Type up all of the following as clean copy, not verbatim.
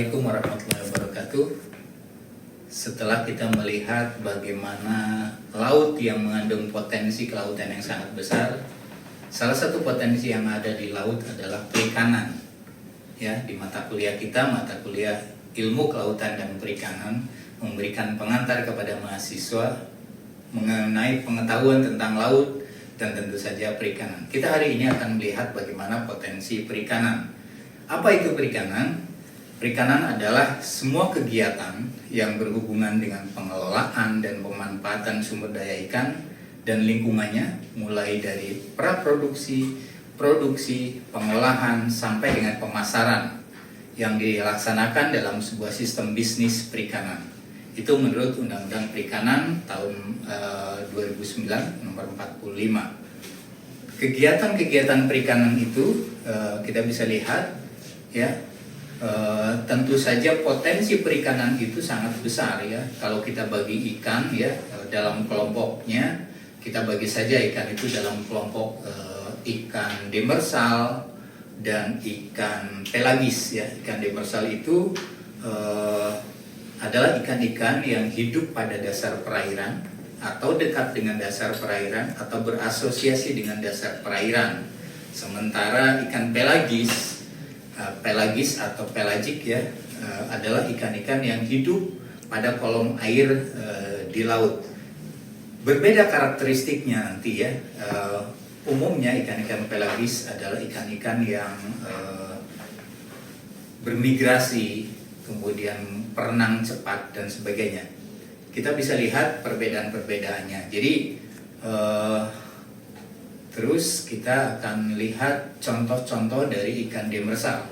Assalamualaikum warahmatullahi wabarakatuh. Setelah kita melihat bagaimana laut yang mengandung potensi kelautan yang sangat besar, salah satu potensi yang ada di laut adalah perikanan. Ya, di mata kuliah kita, mata kuliah Ilmu Kelautan dan Perikanan, memberikan pengantar kepada mahasiswa mengenai pengetahuan tentang laut dan tentu saja perikanan. Kita hari ini akan melihat bagaimana potensi perikanan. Apa itu perikanan? Perikanan adalah semua kegiatan yang berhubungan dengan pengelolaan dan pemanfaatan sumber daya ikan dan lingkungannya, mulai dari praproduksi, produksi, pengolahan, sampai dengan pemasaran yang dilaksanakan dalam sebuah sistem bisnis perikanan. Itu menurut Undang-Undang Perikanan tahun 2009 nomor 45. Kegiatan-kegiatan perikanan itu kita bisa lihat ya. Tentu saja potensi perikanan itu sangat besar ya. Kalau kita bagi ikan ya dalam kelompoknya, kita bagi saja ikan itu dalam kelompok ikan demersal dan ikan pelagis ya. Ikan demersal itu adalah ikan-ikan yang hidup pada dasar perairan atau dekat dengan dasar perairan atau berasosiasi dengan dasar perairan. Sementara ikan pelagis atau pelagik ya adalah ikan-ikan yang hidup pada kolom air di laut. Berbeda karakteristiknya nanti ya. Umumnya ikan-ikan pelagis adalah ikan-ikan yang bermigrasi, kemudian berenang cepat dan sebagainya. Kita bisa lihat perbedaan-perbedaannya. Jadi terus kita akan lihat contoh-contoh dari ikan demersal.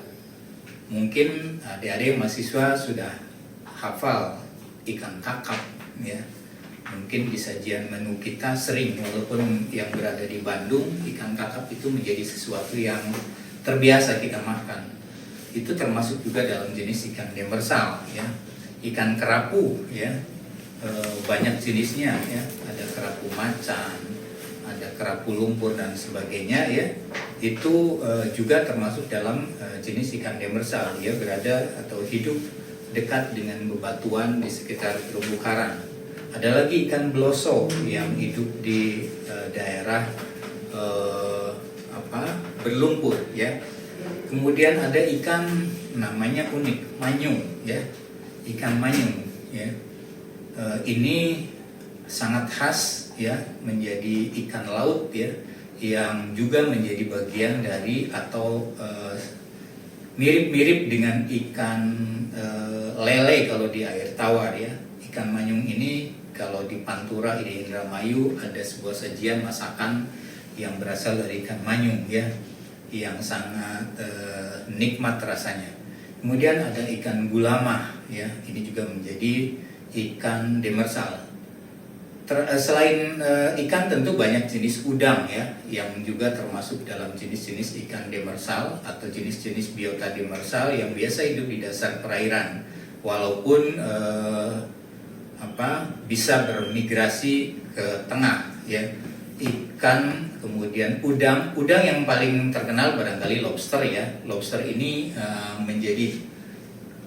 Mungkin adik-adik mahasiswa sudah hafal ikan kakap ya. Mungkin di sajian menu kita sering, walaupun yang berada di Bandung, ikan kakap itu menjadi sesuatu yang terbiasa kita makan. Itu termasuk juga dalam jenis ikan demersal ya. Ikan kerapu ya, banyak jenisnya ya. Ada kerapu macan, ada kerapu lumpur dan sebagainya ya. Itu juga termasuk dalam jenis ikan demersal. Dia berada atau hidup dekat dengan bebatuan di sekitar terumbu karang. Ada lagi ikan bloso yang hidup di daerah berlumpur ya. Kemudian ada ikan namanya unik, manyung ya. Ikan manyung ya. Ini sangat khas ya, menjadi ikan laut ya, yang juga menjadi bagian dari atau mirip-mirip dengan ikan lele kalau di air tawar ya. Ikan manyung ini kalau di Pantura di Indramayu ada sebuah sajian masakan yang berasal dari ikan manyung ya, yang sangat nikmat rasanya. Kemudian ada ikan gulamah ya, ini juga menjadi ikan demersal. Selain ikan tentu banyak jenis udang ya, yang juga termasuk dalam jenis-jenis ikan demersal atau jenis-jenis biota demersal yang biasa hidup di dasar perairan, walaupun bisa bermigrasi ke tengah ya. Ikan, kemudian udang yang paling terkenal barangkali lobster ya. Lobster ini menjadi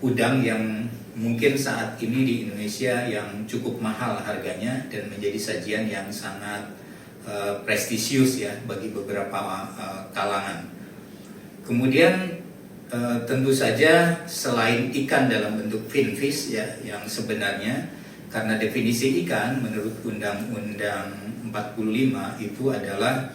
udang yang mungkin saat ini di Indonesia yang cukup mahal harganya dan menjadi sajian yang sangat prestisius ya bagi beberapa kalangan. Kemudian tentu saja selain ikan dalam bentuk finfish ya, yang sebenarnya karena definisi ikan menurut Undang-Undang 45 itu adalah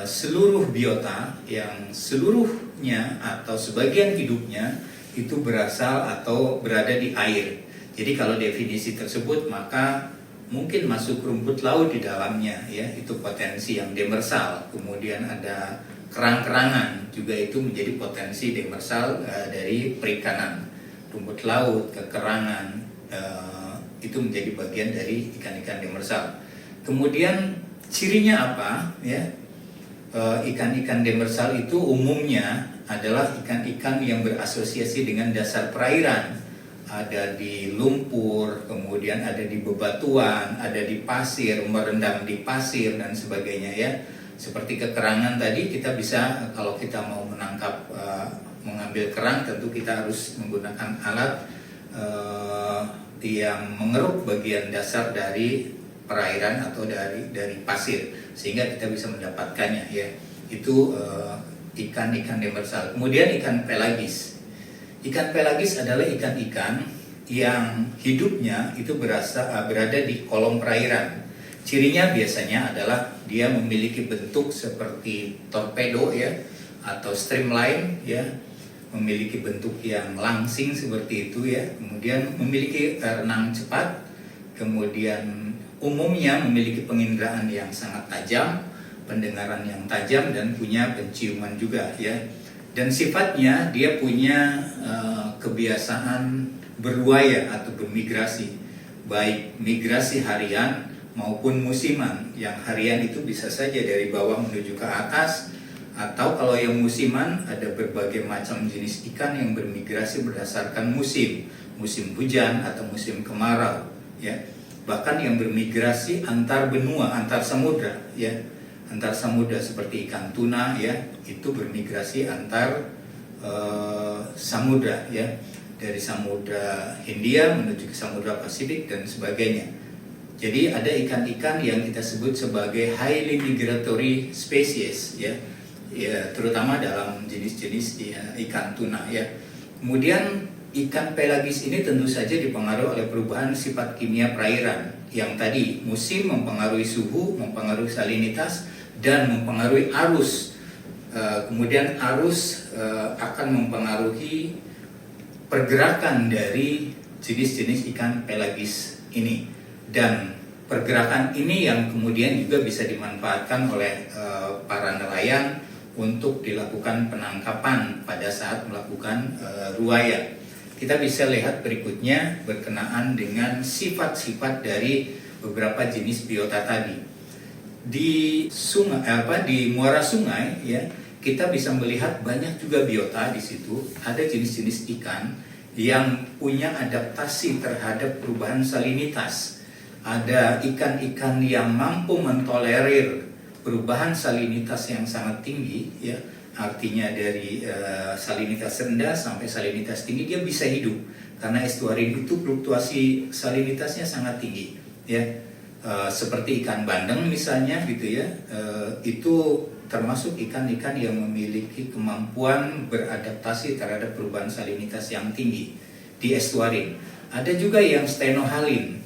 seluruh biota yang seluruhnya atau sebagian hidupnya itu berasal atau berada di air. Jadi kalau definisi tersebut maka mungkin masuk rumput laut di dalamnya ya, itu potensi yang demersal. Kemudian ada kerang-kerangan juga itu menjadi potensi demersal dari perikanan. Rumput laut, kekerangan itu menjadi bagian dari ikan-ikan demersal. Kemudian cirinya apa ya? Ikan-ikan demersal itu umumnya adalah ikan-ikan yang berasosiasi dengan dasar perairan. Ada di lumpur, kemudian ada di bebatuan, ada di pasir, merendam di pasir dan sebagainya ya. Seperti kekerangan tadi, kita bisa kalau kita mau menangkap mengambil kerang tentu kita harus menggunakan alat yang mengeruk bagian dasar dari perairan atau dari pasir sehingga kita bisa mendapatkannya ya. Itu ikan-ikan demersal. Kemudian ikan pelagis. Ikan pelagis adalah ikan-ikan yang hidupnya itu berada di kolom perairan. Cirinya biasanya adalah dia memiliki bentuk seperti torpedo ya atau streamline ya, memiliki bentuk yang langsing seperti itu ya. Kemudian memiliki renang cepat. Kemudian umumnya memiliki penginderaan yang sangat tajam, pendengaran yang tajam dan punya penciuman juga ya. Dan sifatnya dia punya kebiasaan berwaya atau bermigrasi, baik migrasi harian maupun musiman. Yang harian itu bisa saja dari bawah menuju ke atas, atau kalau yang musiman ada berbagai macam jenis ikan yang bermigrasi berdasarkan musim hujan atau musim kemarau ya. Bahkan yang bermigrasi antar benua, antar samudra ya. Antar samudra seperti ikan tuna ya, itu bermigrasi antar samudra ya, dari samudra Hindia menuju ke samudra Pasifik dan sebagainya. Jadi ada ikan-ikan yang kita sebut sebagai highly migratory species ya, ya terutama dalam jenis-jenis ikan tuna ya. Kemudian ikan pelagis ini tentu saja dipengaruhi oleh perubahan sifat kimia perairan yang tadi musim mempengaruhi suhu, mempengaruhi salinitas dan mempengaruhi arus. Kemudian arus akan mempengaruhi pergerakan dari jenis-jenis ikan pelagis ini, dan pergerakan ini yang kemudian juga bisa dimanfaatkan oleh para nelayan untuk dilakukan penangkapan pada saat melakukan ruaya. Kita bisa lihat berikutnya berkenaan dengan sifat-sifat dari beberapa jenis biota tadi. Di sungai di muara sungai ya, kita bisa melihat banyak juga biota di situ. Ada jenis-jenis ikan yang punya adaptasi terhadap perubahan salinitas. Ada ikan-ikan yang mampu mentolerir perubahan salinitas yang sangat tinggi ya. Artinya dari salinitas rendah sampai salinitas tinggi dia bisa hidup karena estuarium itu fluktuasi salinitasnya sangat tinggi ya. Seperti ikan bandeng misalnya gitu ya, itu termasuk ikan-ikan yang memiliki kemampuan beradaptasi terhadap perubahan salinitas yang tinggi di estuarium. Ada juga yang stenohalin.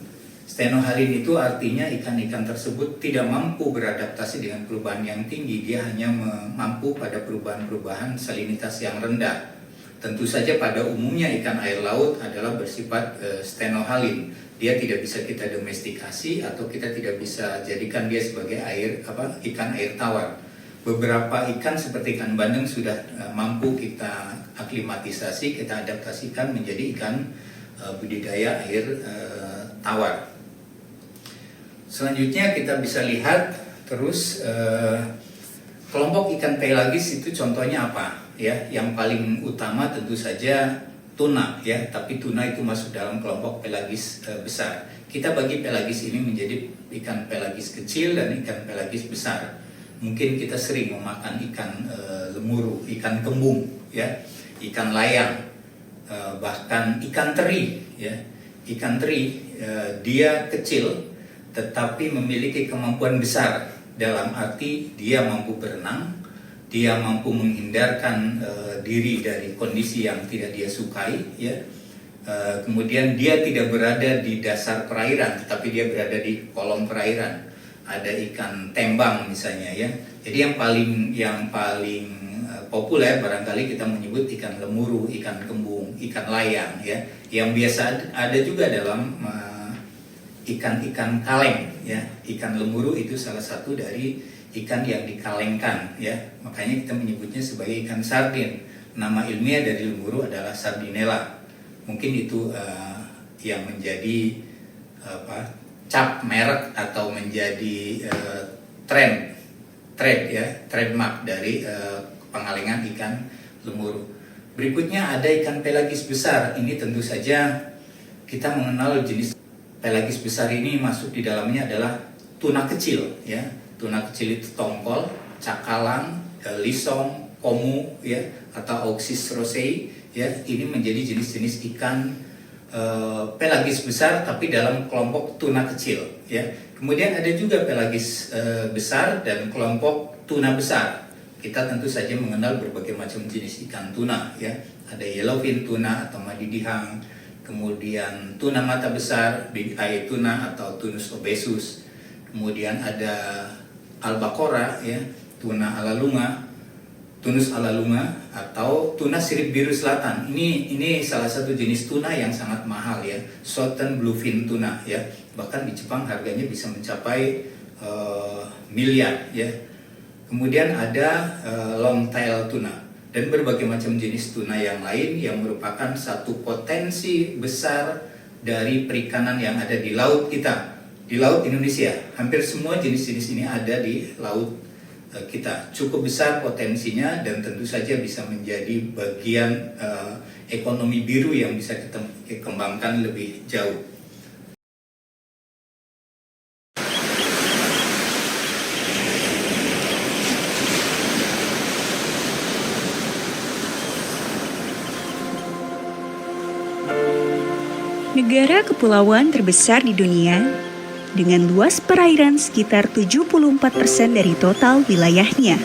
Stenohalin itu artinya ikan-ikan tersebut tidak mampu beradaptasi dengan perubahan yang tinggi, dia hanya mampu pada perubahan-perubahan salinitas yang rendah. Tentu saja pada umumnya ikan air laut adalah bersifat stenohalin. Dia tidak bisa kita domestikasi atau kita tidak bisa jadikan dia sebagai ikan air tawar. Beberapa ikan seperti ikan bandeng sudah mampu kita aklimatisasi, kita adaptasikan menjadi ikan budidaya air tawar. Selanjutnya kita bisa lihat terus kelompok ikan pelagis itu contohnya apa ya? Yang paling utama tentu saja tuna ya, tapi tuna itu masuk dalam kelompok pelagis besar. Kita bagi pelagis ini menjadi ikan pelagis kecil dan ikan pelagis besar. Mungkin kita sering memakan ikan lemuru, ikan kembung ya, ikan layang, bahkan ikan teri ya. Ikan teri dia kecil tetapi memiliki kemampuan besar, dalam arti dia mampu berenang, dia mampu menghindarkan diri dari kondisi yang tidak dia sukai ya. Kemudian dia tidak berada di dasar perairan tetapi dia berada di kolom perairan. Ada ikan tembang misalnya ya. Jadi yang paling populer barangkali kita menyebut ikan lemuru, ikan kembung, ikan layang ya. Yang biasa ada juga dalam ikan-ikan kaleng ya. Ikan lemuru itu salah satu dari ikan yang dikalengkan ya. Makanya kita menyebutnya sebagai ikan sardin. Nama ilmiah dari lemuru adalah Sardinella. Mungkin itu yang menjadi cap merek atau menjadi trademark dari pengalengan ikan lemuru. Berikutnya ada ikan pelagis besar. Ini tentu saja kita mengenal jenis pelagis besar ini, masuk di dalamnya adalah tuna kecil ya. Tuna kecil itu tongkol, cakalang, lisong, komu ya atau Oxys rosei ya, ini menjadi jenis-jenis ikan pelagis besar tapi dalam kelompok tuna kecil ya. Kemudian ada juga pelagis besar dan kelompok tuna besar. Kita tentu saja mengenal berbagai macam jenis ikan tuna ya. Ada yellowfin tuna atau madidihang, kemudian tuna mata besar, big eye tuna atau Tunus obesus. Kemudian ada albacora ya, tuna alalunga, Tunus alalunga atau tuna sirip biru selatan. Ini salah satu jenis tuna yang sangat mahal ya, Southern bluefin tuna ya. Bahkan di Jepang harganya bisa mencapai miliar ya. Kemudian ada longtail tuna dan berbagai macam jenis tuna yang lain yang merupakan satu potensi besar dari perikanan yang ada di laut kita, di laut Indonesia. Hampir semua jenis-jenis ini ada di laut kita. Cukup besar potensinya dan tentu saja bisa menjadi bagian ekonomi biru yang bisa kita kembangkan lebih jauh. Negara kepulauan terbesar di dunia, dengan luas perairan sekitar 74% dari total wilayahnya.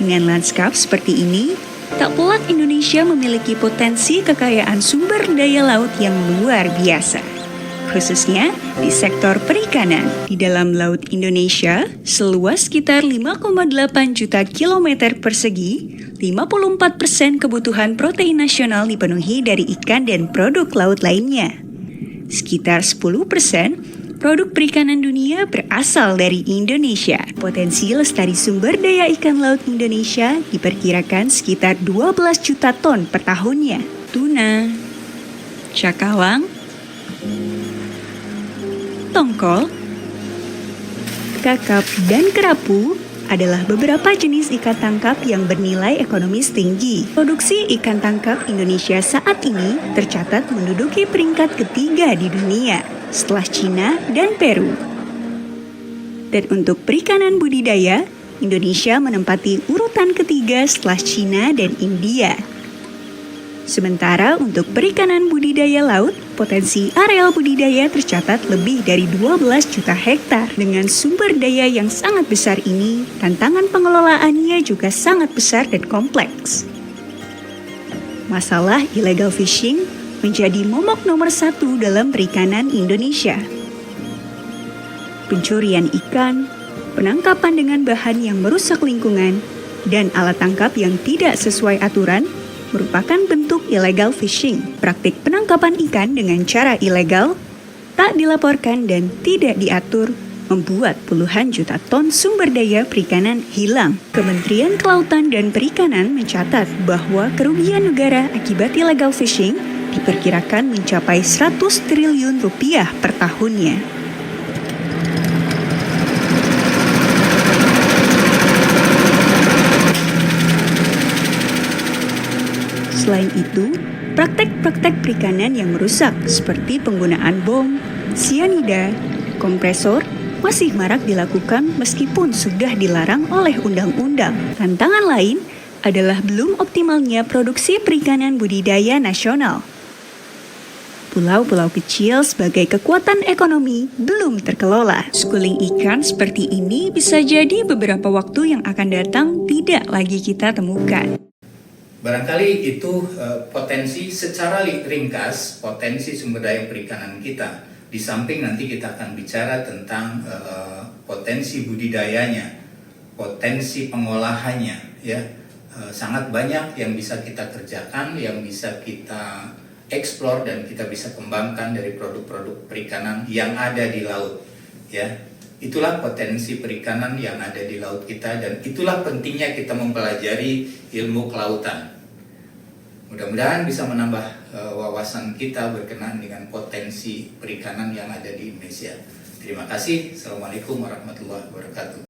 Dengan lanskap seperti ini, tak pelak Indonesia memiliki potensi kekayaan sumber daya laut yang luar biasa, khususnya di sektor perikanan. Di dalam laut Indonesia, seluas sekitar 5,8 juta kilometer persegi, 54% kebutuhan protein nasional dipenuhi dari ikan dan produk laut lainnya. Sekitar 10% produk perikanan dunia berasal dari Indonesia. Potensi lestari sumber daya ikan laut Indonesia diperkirakan sekitar 12 juta ton per tahunnya. Tuna, cakalang, tongkol, kakap, dan kerapu adalah beberapa jenis ikan tangkap yang bernilai ekonomis tinggi. Produksi ikan tangkap Indonesia saat ini tercatat menduduki peringkat ketiga di dunia setelah Cina dan Peru. Dan untuk perikanan budidaya, Indonesia menempati urutan ketiga setelah Cina dan India. Sementara untuk perikanan budidaya laut, potensi areal budidaya tercatat lebih dari 12 juta hektar. Dengan sumber daya yang sangat besar ini, tantangan pengelolaannya juga sangat besar dan kompleks. Masalah illegal fishing menjadi momok nomor 1 dalam perikanan Indonesia. Pencurian ikan, penangkapan dengan bahan yang merusak lingkungan, dan alat tangkap yang tidak sesuai aturan merupakan bentuk illegal fishing. Praktik penangkapan ikan dengan cara ilegal, tak dilaporkan dan tidak diatur, membuat puluhan juta ton sumber daya perikanan hilang. Kementerian Kelautan dan Perikanan mencatat bahwa kerugian negara akibat illegal fishing diperkirakan mencapai 100 triliun rupiah per tahunnya. Selain itu, praktek-praktek perikanan yang merusak seperti penggunaan bom, sianida, kompresor masih marak dilakukan meskipun sudah dilarang oleh undang-undang. Tantangan lain adalah belum optimalnya produksi perikanan budidaya nasional. Pulau-pulau kecil sebagai kekuatan ekonomi belum terkelola. Schooling ikan seperti ini bisa jadi beberapa waktu yang akan datang tidak lagi kita temukan. Barangkali itu potensi secara ringkas, potensi sumber daya perikanan kita. Di samping nanti kita akan bicara tentang potensi budidayanya, potensi pengolahannya, ya. Sangat banyak yang bisa kita kerjakan, yang bisa kita eksplor dan kita bisa kembangkan dari produk-produk perikanan yang ada di laut, ya. Itulah potensi perikanan yang ada di laut kita dan itulah pentingnya kita mempelajari ilmu kelautan. Mudah-mudahan bisa menambah wawasan kita berkenaan dengan potensi perikanan yang ada di Indonesia. Terima kasih. Assalamualaikum warahmatullahi wabarakatuh.